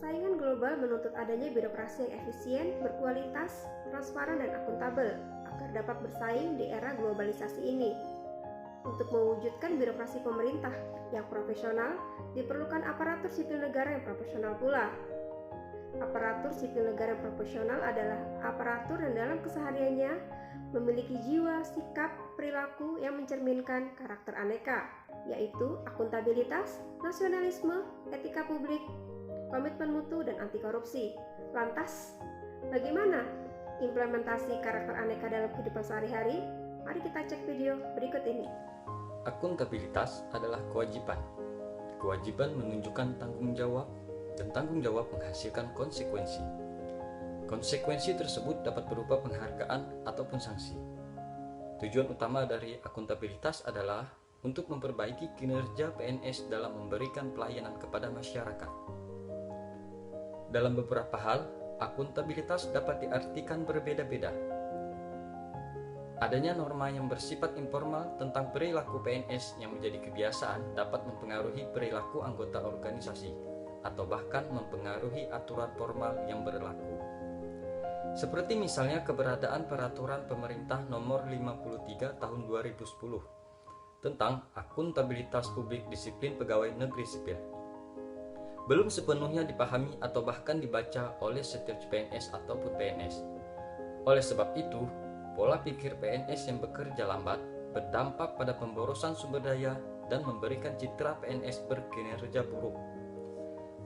Persaingan global menuntut adanya birokrasi yang efisien, berkualitas, transparan, dan akuntabel agar dapat bersaing di era globalisasi ini. Untuk mewujudkan birokrasi pemerintah yang profesional, diperlukan aparatur sipil negara yang profesional pula. Aparatur sipil negara yang profesional adalah aparatur yang dalam kesehariannya memiliki jiwa, sikap, perilaku yang mencerminkan karakter aneka, yaitu akuntabilitas, nasionalisme, etika publik, komitmen mutu, dan anti korupsi. Lantas, bagaimana implementasi karakter aneka dalam kehidupan sehari-hari? Mari kita cek video berikut ini. Akuntabilitas adalah kewajiban. Kewajiban menunjukkan tanggung jawab, dan tanggung jawab menghasilkan konsekuensi. Konsekuensi tersebut dapat berupa penghargaan ataupun sanksi. Tujuan utama dari akuntabilitas adalah untuk memperbaiki kinerja PNS dalam memberikan pelayanan kepada masyarakat. Dalam beberapa hal, akuntabilitas dapat diartikan berbeda-beda. Adanya norma yang bersifat informal tentang perilaku PNS yang menjadi kebiasaan dapat mempengaruhi perilaku anggota organisasi atau bahkan mempengaruhi aturan formal yang berlaku. Seperti misalnya keberadaan peraturan pemerintah nomor 53 tahun 2010 tentang akuntabilitas publik disiplin pegawai negeri sipil. Belum sepenuhnya dipahami atau bahkan dibaca oleh setiap PNS ataupun PNS. Oleh sebab itu, pola pikir PNS yang bekerja lambat berdampak pada pemborosan sumber daya dan memberikan citra PNS berkinerja buruk.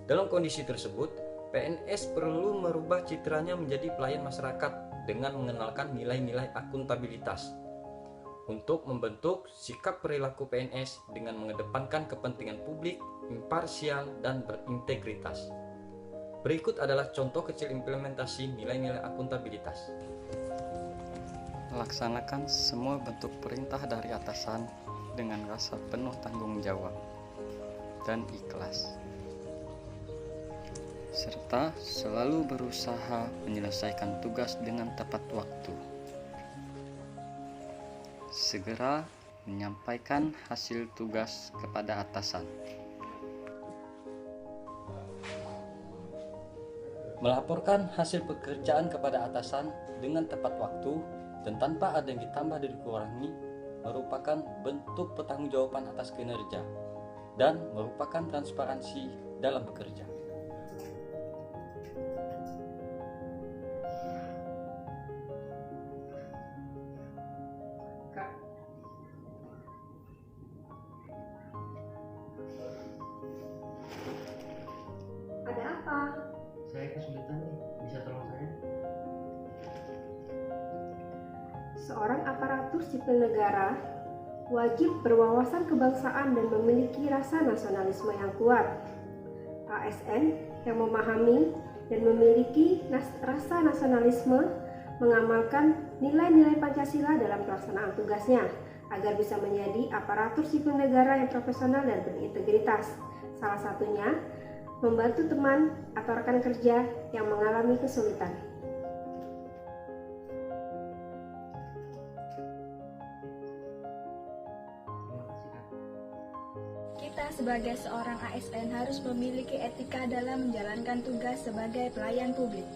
Dalam kondisi tersebut, PNS perlu merubah citranya menjadi pelayan masyarakat dengan mengenalkan nilai-nilai akuntabilitas untuk membentuk sikap perilaku PNS dengan mengedepankan kepentingan publik, imparsial, dan berintegritas. Berikut adalah contoh kecil implementasi nilai-nilai akuntabilitas. Laksanakan semua bentuk perintah dari atasan dengan rasa penuh tanggung jawab dan ikhlas, serta selalu berusaha menyelesaikan tugas dengan tepat waktu. Segera menyampaikan hasil tugas kepada atasan. Melaporkan hasil pekerjaan kepada atasan dengan tepat waktu dan tanpa ada yang ditambah dan dikurangi merupakan bentuk pertanggungjawaban atas kinerja dan merupakan transparansi dalam bekerja. Ada apa? Saya kesulitan nih, bisa tolong saya? Seorang aparatur sipil negara wajib berwawasan kebangsaan dan memiliki rasa nasionalisme yang kuat. ASN yang memahami dan memiliki rasa nasionalisme mengamalkan nilai-nilai Pancasila dalam pelaksanaan tugasnya agar bisa menjadi aparatur sipil negara yang profesional dan berintegritas. Salah satunya, membantu teman atau rekan kerja yang mengalami kesulitan. Kita sebagai seorang ASN harus memiliki etika dalam menjalankan tugas sebagai pelayan publik.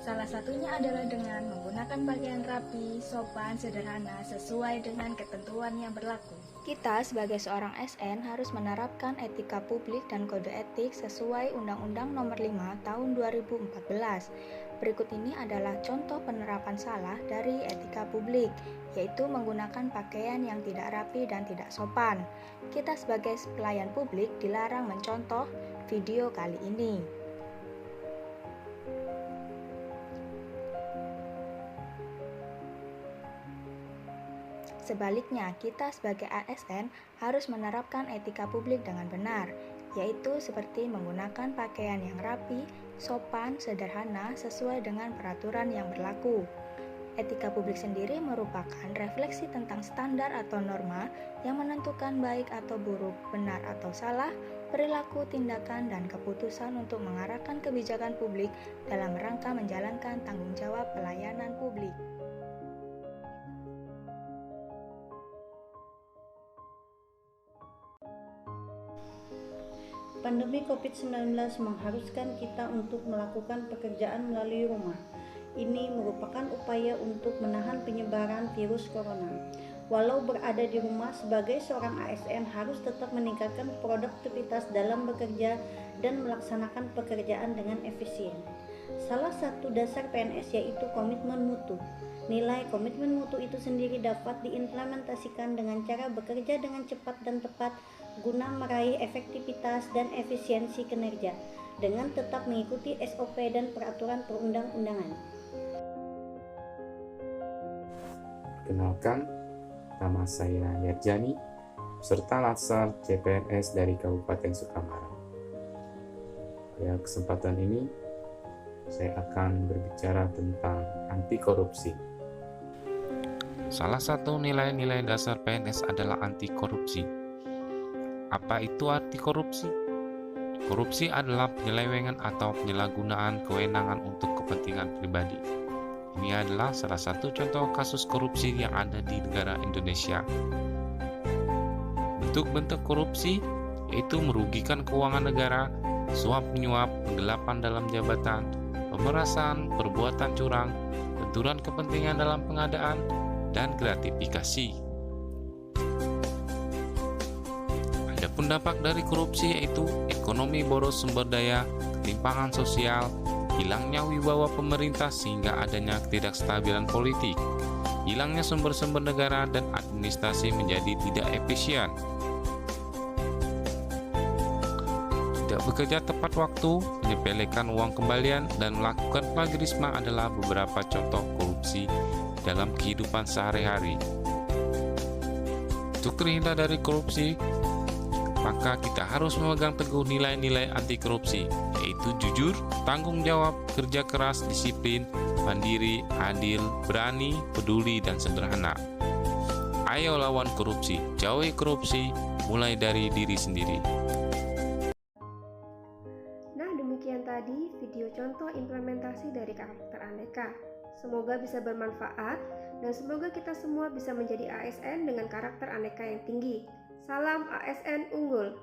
Salah satunya adalah dengan menggunakan pakaian rapi, sopan, sederhana, sesuai dengan ketentuan yang berlaku. Kita sebagai seorang ASN harus menerapkan etika publik dan kode etik sesuai Undang-Undang Nomor 5 Tahun 2014. Berikut ini adalah contoh penerapan salah dari etika publik, yaitu menggunakan pakaian yang tidak rapi dan tidak sopan. Kita sebagai pelayan publik dilarang mencontoh video kali ini. Sebaliknya, kita sebagai ASN harus menerapkan etika publik dengan benar, yaitu seperti menggunakan pakaian yang rapi, sopan, sederhana, sesuai dengan peraturan yang berlaku. Etika publik sendiri merupakan refleksi tentang standar atau norma yang menentukan baik atau buruk, benar atau salah, perilaku, tindakan, dan keputusan untuk mengarahkan kebijakan publik dalam rangka menjalankan tanggung jawab pelayanan publik. Pandemi COVID-19 mengharuskan kita untuk melakukan pekerjaan melalui rumah. Ini merupakan upaya untuk menahan penyebaran virus corona. Walau berada di rumah, sebagai seorang ASN harus tetap meningkatkan produktivitas dalam bekerja dan melaksanakan pekerjaan dengan efisien. Salah satu dasar PNS yaitu komitmen mutu. Nilai komitmen mutu itu sendiri dapat diimplementasikan dengan cara bekerja dengan cepat dan tepat guna meraih efektivitas dan efisiensi kinerja dengan tetap mengikuti SOP dan peraturan perundang-undangan. Kenalkan, nama saya Yarjani, peserta Latsar CPNS dari Kabupaten Sukamara. Pada kesempatan ini, saya akan berbicara tentang anti korupsi. Salah satu nilai-nilai dasar PNS adalah anti korupsi. Apa itu arti korupsi? Korupsi adalah penyelewengan atau penyalahgunaan kewenangan untuk kepentingan pribadi. Ini adalah salah satu contoh kasus korupsi yang ada di negara Indonesia. Bentuk-bentuk korupsi yaitu merugikan keuangan negara, suap-menyuap, penggelapan dalam jabatan, pemerasan, perbuatan curang, benturan kepentingan dalam pengadaan, dan gratifikasi. Adapun dampak dari korupsi yaitu ekonomi boros sumber daya, ketimpangan sosial, hilangnya wibawa pemerintah sehingga adanya ketidakstabilan politik, hilangnya sumber-sumber negara dan administrasi menjadi tidak efisien. Tidak bekerja tepat waktu, menyepelekan uang kembalian, dan melakukan plagiarisme adalah beberapa contoh korupsi dalam kehidupan sehari-hari. Untuk terhindar dari korupsi, maka kita harus memegang teguh nilai-nilai anti korupsi, yaitu jujur, tanggung jawab, kerja keras, disiplin, mandiri, adil, berani, peduli, dan sederhana. Ayo lawan korupsi, jauhi korupsi, mulai dari diri sendiri. Nah, demikian tadi video contoh implementasi dari karakter aneka. Semoga bisa bermanfaat dan semoga kita semua bisa menjadi ASN dengan karakter aneka yang tinggi. Salam ASN unggul.